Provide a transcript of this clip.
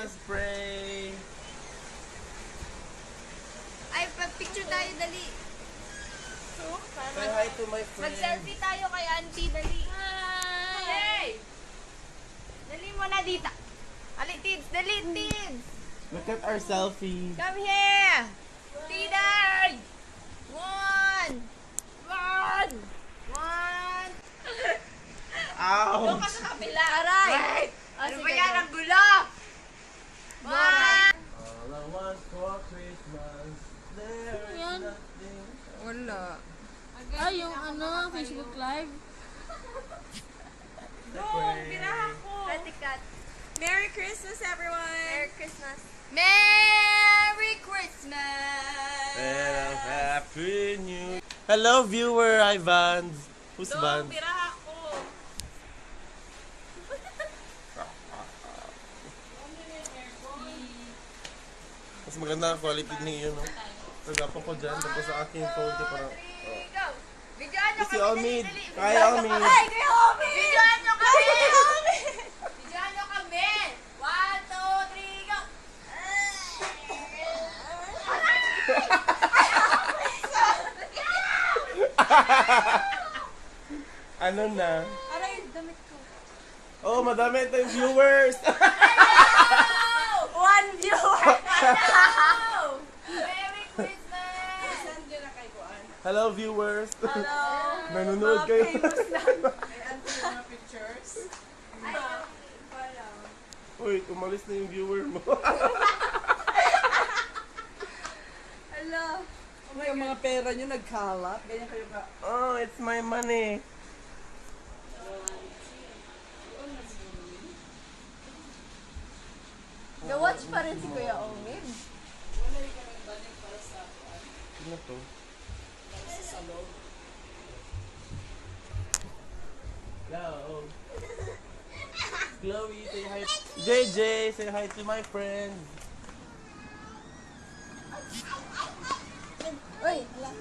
Christmas pray. Ay, pag-picture tayo, dali. Say hi to my friend. Mag-selfie tayo kay auntie, dali. Hi! Dali mo na dito. Ali, Tids, dali, Tids. Look at our selfie. Come here. Tiday! One. Doon ka Ouch! sa kabila. Aray! Wait! Ano ba yan? Ang gulo! One. All I want for Christmas, there is Yan. nothing. Wala. Ay, yung ano, Facebook Live. Ratikat. Merry Christmas, everyone! Merry Christmas. Merry Christmas! And a happy new. Hello, viewer. Hi, Vans. Who's Vans? Biraha ko. Mas maganda ang quality niyo, no? Tagapan ko dyan, tapos sa aking phone ko parang... Go! Videoan nyo Si kami, Omid. dali, dali. Kaya Omid. Ay, kay Omid! Videoan nyo kami! Videoan nyo kami! 1, 2, 3, go! Ano na? Aray, damit ko. Oh, madami tayong viewers. One viewer! Hello! Merry Christmas! Saan dyan na kay Kuan? Hello, viewers. Hello! Nanonood kayo. May anto yung mga pictures. Ay, wala. Uy, umalis na yung viewer mo. Hello! Yung mga pera nyo nagkalat. Ganyan kayo ka. Oh, it's my money. Ga-watch pa rin si Kuya Omid. Wala yung kami balik para sa Kuan. Ano to? Para sa salon. Hello. Chloe, say hi. JJ, say hi to my friends. Uy! Hala.